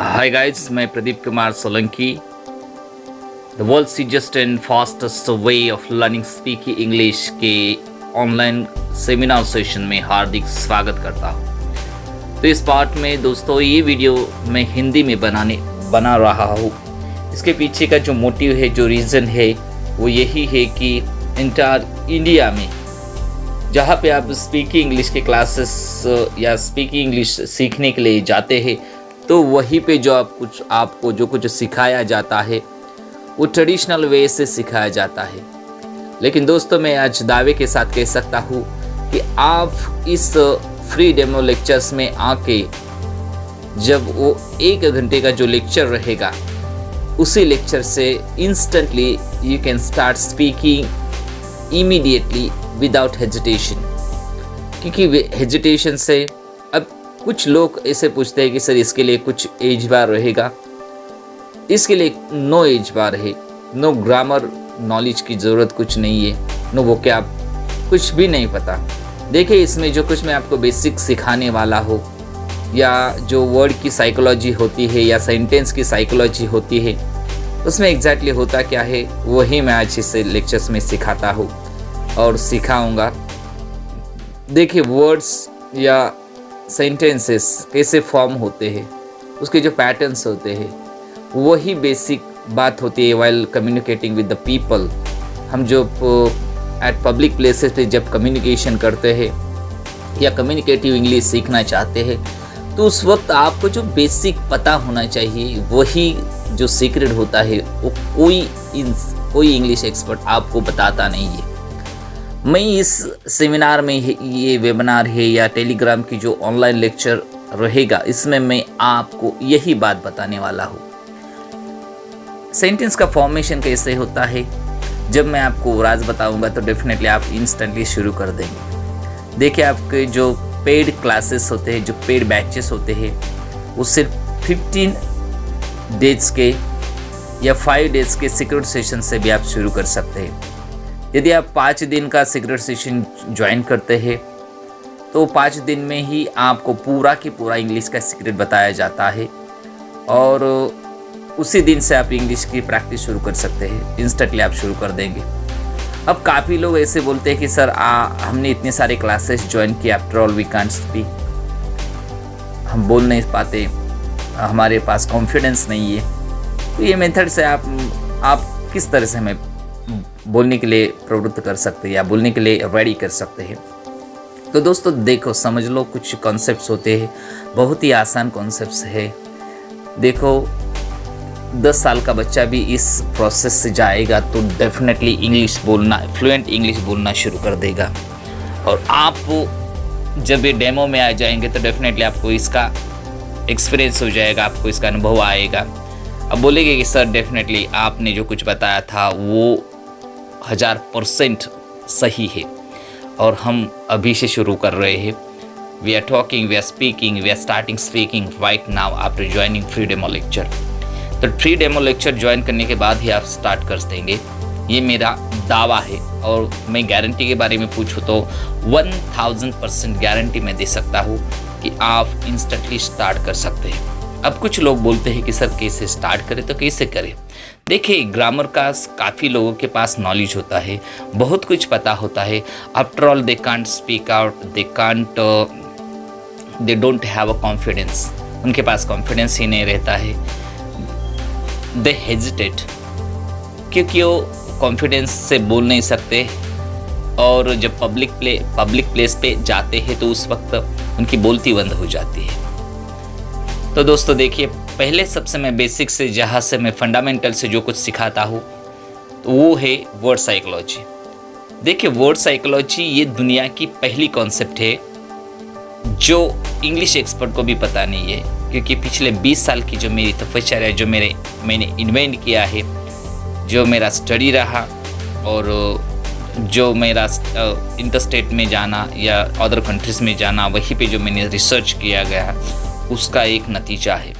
हाय guys, मैं Pradeep Kumar Solanki. The world's easiest and fastest way of learning speaking English के online seminar session में हार्दिक स्वागत करता हूँ। तो इस पार्ट में दोस्तों ये वीडियो मैं हिंदी में बना रहा हूँ। इसके पीछे का जो मोटिव है, जो रीज़न है, वो यही है कि इंटायर इंडिया में जहाँ पे आप स्पीकिंग इंग्लिश के क्लासेस या स्पीकिंग इंग्लिश सीखने के लिए जाते हैं, तो वहीं पे जो आपको जो कुछ सिखाया जाता है वो ट्रेडिशनल वे से सिखाया जाता है। लेकिन दोस्तों, मैं आज दावे के साथ कह सकता हूँ कि आप इस फ्री डेमो लेक्चर्स में आके जब वो 1 घंटे का जो लेक्चर रहेगा, उसी लेक्चर से instantly you can start speaking immediately without hesitation. क्योंकि हेजिटेशन से अब कुछ लोग ऐसे पूछते हैं कि सर इसके लिए कुछ एज बार रहेगा। इसके लिए नो एज बार है, नो ग्रामर नॉलेज की ज़रूरत कुछ नहीं है, नो वो क्या कुछ भी नहीं पता। देखिए, इसमें जो कुछ मैं आपको बेसिक सिखाने वाला हूँ, या जो वर्ड की साइकोलॉजी होती है या सेंटेंस की साइकोलॉजी होती है, उसमें एग्जैक्टली होता क्या है, वही मैं आज इस लेक्चर्स में सिखाता हूँ और सिखाऊंगा। देखिए, वर्ड्स या सेंटेंसेस कैसे फॉर्म होते हैं, उसके जो पैटर्न्स होते हैं, वही बेसिक बात होती है while communicating with the people. हम जो एट पब्लिक प्लेसेस पे जब कम्युनिकेशन करते हैं या कम्युनिकेटिव इंग्लिश सीखना चाहते हैं, तो उस वक्त आपको जो बेसिक पता होना चाहिए, वही जो सीक्रेट होता है, वो कोई इंग्लिश एक्सपर्ट आपको बताता नहीं है। मैं इस सेमिनार में ये वेबिनार है या टेलीग्राम की जो ऑनलाइन लेक्चर रहेगा, इसमें मैं आपको यही बात बताने वाला हूँ। सेंटेंस का फॉर्मेशन कैसे होता है, जब मैं आपको राज बताऊंगा तो डेफिनेटली आप इंस्टेंटली शुरू कर देंगे। देखिए, आपके जो पेड क्लासेस होते हैं, जो पेड बैचेस होते हैं, वो सिर्फ 15 डेज के या 5 डेज के सीक्रेट सेशन से भी आप शुरू कर सकते हैं। यदि आप 5 दिन का सीक्रेट सेशन ज्वाइन करते हैं, तो 5 दिन में ही आपको पूरा की पूरा इंग्लिश का सीक्रेट बताया जाता है और उसी दिन से आप इंग्लिश की प्रैक्टिस शुरू कर सकते हैं। इंस्टेंटली आप शुरू कर देंगे। अब काफ़ी लोग ऐसे बोलते हैं कि सर हमने इतने सारे क्लासेस ज्वाइन किए, after all we can't speak, हम बोल नहीं पाते, हमारे पास कॉन्फिडेंस नहीं है। तो ये मेथड से आप किस तरह से हमें बोलने के लिए प्रवृत्त कर सकते हैं या बोलने के लिए रेडी कर सकते हैं। तो दोस्तों देखो, समझ लो, कुछ कॉन्सेप्ट्स होते हैं, बहुत ही आसान कॉन्सेप्ट्स है। देखो, 10 साल का बच्चा भी इस प्रोसेस से जाएगा तो डेफिनेटली इंग्लिश बोलना, फ्लुएंट इंग्लिश बोलना शुरू कर देगा। और आप जब ये डेमो में आ जाएंगे तो डेफिनेटली आपको इसका एक्सपीरियंस हो जाएगा, आपको इसका अनुभव आएगा। अब बोलेंगे कि सर डेफिनेटली आपने जो कुछ बताया था वो 1000% सही है और हम अभी से शुरू कर रहे हैं। We are talking, we are speaking, we are starting speaking right now after joining free demo lecture. तो फ्री डेमो लेक्चर ज्वाइन करने के बाद ही आप स्टार्ट कर देंगे, ये मेरा दावा है। और मैं गारंटी के बारे में पूछूँ तो 1000% गारंटी मैं दे सकता हूँ कि आप इंस्टेंटली स्टार्ट कर सकते हैं। अब कुछ लोग बोलते हैं कि सर कैसे स्टार्ट करें, तो कैसे करें। देखिए, ग्रामर का काफ़ी लोगों के पास नॉलेज होता है, बहुत कुछ पता होता है। After all they can't speak out, they don't have a confidence, उनके पास कॉन्फिडेंस ही नहीं रहता है। दे हेजिटेट, क्योंकि वो कॉन्फिडेंस से बोल नहीं सकते और जब पब्लिक प्लेस पे जाते हैं तो उस वक्त उनकी बोलती बंद हो जाती है। तो दोस्तों देखिए, पहले सबसे मैं बेसिक से, जहाँ से मैं फंडामेंटल से जो कुछ सिखाता हूँ, तो वो है वर्ड साइकोलॉजी। देखिए, वर्ड साइकोलॉजी ये दुनिया की पहली कॉन्सेप्ट है जो इंग्लिश एक्सपर्ट को भी पता नहीं है। क्योंकि पिछले 20 साल की जो मेरी तपस्या है, जो मैंने इन्वेंट किया है, जो मेरा स्टडी रहा और जो मेरा इंटरस्टेट में जाना या अदर कंट्रीज़ में जाना, वहीं पे जो मैंने रिसर्च किया गया, उसका एक नतीजा है।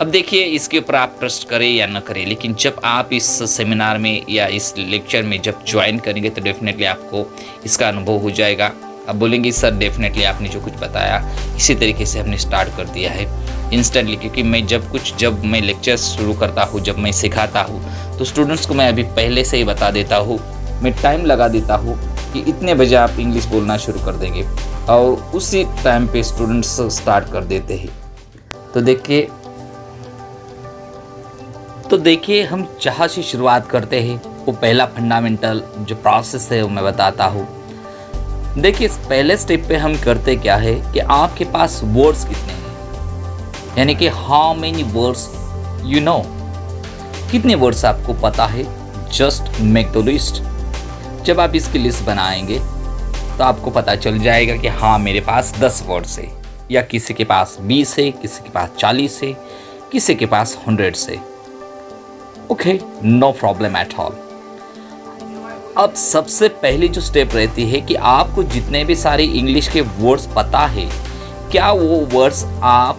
अब देखिए, इसके ऊपर आप ट्रस्ट करें या न करें, लेकिन जब आप इस सेमिनार में या इस लेक्चर में जब ज्वाइन करेंगे तो डेफिनेटली आपको इसका अनुभव हो जाएगा। अब बोलेंगे सर डेफिनेटली आपने जो कुछ बताया इसी तरीके से हमने स्टार्ट कर दिया है, इंस्टेंटली, क्योंकि जब मैं लेक्चर शुरू करता हूँ, जब मैं सिखाता हूँ, तो स्टूडेंट्स को मैं अभी पहले से ही बता देता हूँ, मैं टाइम लगा देता हूँ कि इतने बजे आप इंग्लिश बोलना शुरू कर देंगे, और उसी टाइम पे स्टूडेंट्स स्टार्ट कर देते हैं। तो देखिए हम जहाँ से शुरुआत करते हैं, वो पहला फंडामेंटल जो प्रोसेस है वो मैं बताता हूँ। देखिए इस पहले स्टेप पे हम करते क्या है कि आपके पास वर्ड्स कितने हैं, यानी कि how many words you know, कितने वर्ड्स आपको पता है। Just make the list. जब आप इसकी लिस्ट बनाएंगे तो आपको पता चल जाएगा कि हाँ मेरे पास 10 वर्ड्स है, या किसी के पास 20 है, किसी के पास 40 है, किसी के पास 100 है। Okay, no problem at all. अब सबसे पहली जो स्टेप रहती है कि आपको जितने भी सारे इंग्लिश के वर्ड्स पता है, क्या वो वर्ड्स आप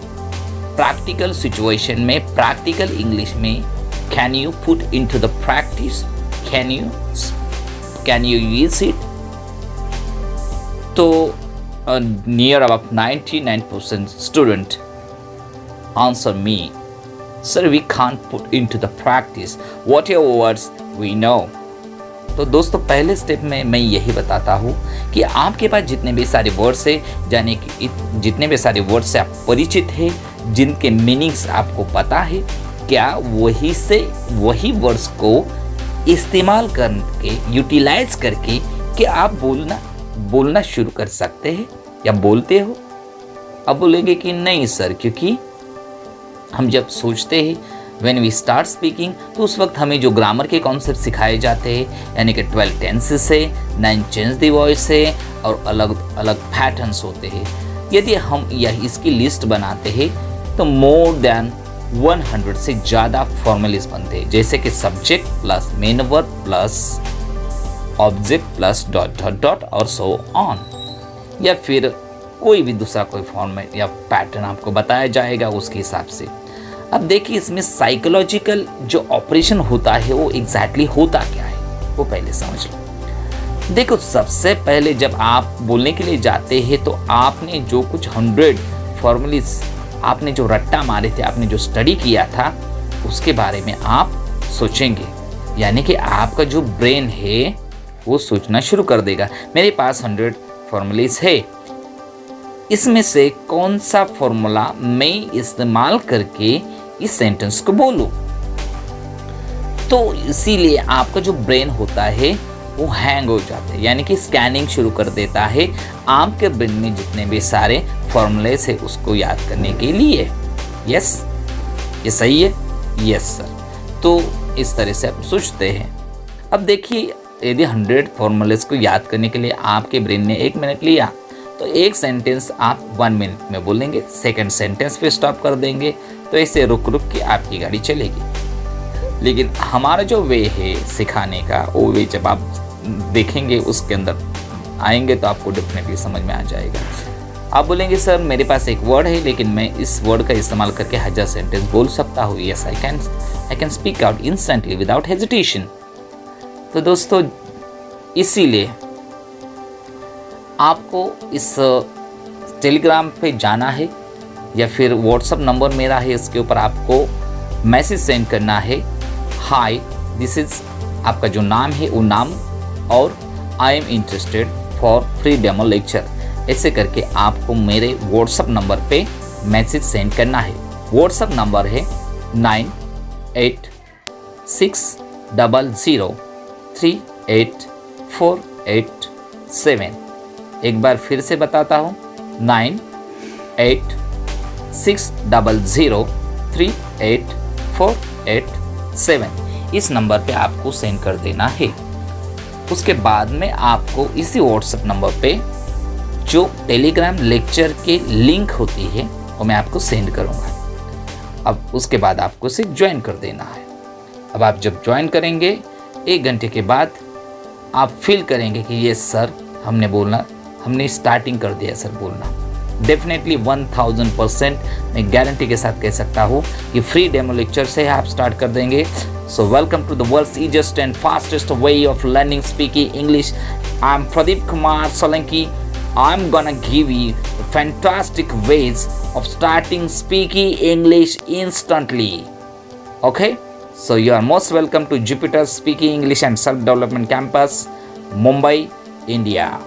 प्रैक्टिकल सिचुएशन में, प्रैक्टिकल इंग्लिश में can you put into the practice, can you use it. तो near about 99% student answer me, sir we can't put into the practice whatever words we know. तो दोस्तों पहले step में मैं यही बताता हूँ कि आपके पास जितने भी सारे वर्ड्स है, यानी कि जितने भी सारे वर्ड्स से आप परिचित हैं, जिनके मीनिंग्स आपको पता है, क्या वही वर्ड्स को इस्तेमाल करके, यूटिलाइज करके क्या आप बोलना शुरू कर सकते हैं या बोलते हो। अब बोलेंगे कि नहीं सर, क्योंकि हम जब सोचते हैं व्हेन वी स्टार्ट स्पीकिंग, तो उस वक्त हमें जो ग्रामर के कॉन्सेप्ट सिखाए जाते हैं, यानी कि 12 टेंसेस है, 9 चेंज द वॉइस है, और अलग अलग पैटर्न्स होते हैं। यदि हम इसकी लिस्ट बनाते हैं तो मोर देन 100 से ज़्यादा फॉर्मुलेस बनते हैं, जैसे कि subject plus main verb plus object plus dot dot dot और सो ऑन, या फिर कोई भी दूसरा कोई फॉर्मेट या पैटर्न आपको बताया जाएगा उसके हिसाब से। अब देखिए इसमें साइकोलॉजिकल जो ऑपरेशन होता है वो एग्जैक्टली होता क्या है, वो पहले समझ लो। देखो सबसे पहले जब आप बोलने के लिए जाते हैं तो आपने जो कुछ 100 फॉर्मुलेस आपने जो रट्टा मारे थे, आपने जो स्टडी किया था, उसके बारे में आप सोचेंगे, यानी कि आपका जो ब्रेन है वो सोचना शुरू कर देगा। मेरे पास 100 फॉर्मुलेस है, इसमें से कौन सा फॉर्मूला मैं इस्तेमाल करके इस सेंटेंस को बोलूं। तो इसीलिए आपका जो ब्रेन होता है वो हैंग हो जाता है, यानी कि स्कैनिंग शुरू कर देता है आपके ब्रेन में जितने भी सारे फॉर्मूलेस है उसको याद करने के लिए। यस, ये सही है, यस सर। तो इस तरह से आप सोचते हैं। अब देखिए यदि 100 फॉर्मूलेस को याद करने के लिए आपके ब्रेन ने 1 मिनट लिया, तो एक सेंटेंस आप 1 मिनट में बोलेंगे, सेकंड सेंटेंस पे स्टॉप कर देंगे, तो ऐसे रुक रुक के आपकी गाड़ी चलेगी। लेकिन हमारा जो वे है सिखाने का, वो वे जब आप देखेंगे उसके अंदर आएंगे तो आपको डेफिनेटली समझ में आ जाएगा। आप बोलेंगे सर मेरे पास एक वर्ड है, लेकिन मैं इस वर्ड का इस्तेमाल करके 1000 सेंटेंस बोल सकता हूँ। Yes I can speak out instantly without hesitation. तो दोस्तों इसीलिए आपको इस टेलीग्राम पे जाना है, या फिर व्हाट्सअप नंबर मेरा है, इसके ऊपर आपको मैसेज सेंड करना है। हाय, दिस इज़ आपका जो नाम है वो नाम, और I am interested for free demo lecture, ऐसे करके आपको मेरे व्हाट्सअप नंबर पे मैसेज सेंड करना है। व्हाट्सअप नंबर है 9860038487। एक बार फिर से बताता हूँ, 9860038487। इस नंबर पे आपको सेंड कर देना है। उसके बाद में आपको इसी व्हाट्सएप नंबर पे जो टेलीग्राम लेक्चर के लिंक होती है वो मैं आपको सेंड करूँगा। अब उसके बाद आपको इसे ज्वाइन कर देना है। अब आप जब ज्वाइन करेंगे 1 घंटे के बाद आप फील करेंगे कि ये सर हमने स्टार्टिंग कर दिया सर बोलना। डेफिनेटली 1000% मैं गारंटी के साथ कह सकता हूँ कि फ्री डेमो लेक्चर से आप स्टार्ट कर देंगे। So welcome to the world's easiest and fastest way of learning speaking English. I am Pradeep Kumar Solanki. I'm gonna give you fantastic ways of starting speaking English instantly. Okay, so you are most welcome to Jupiter Speaking English and Self Development Campus, Mumbai, India.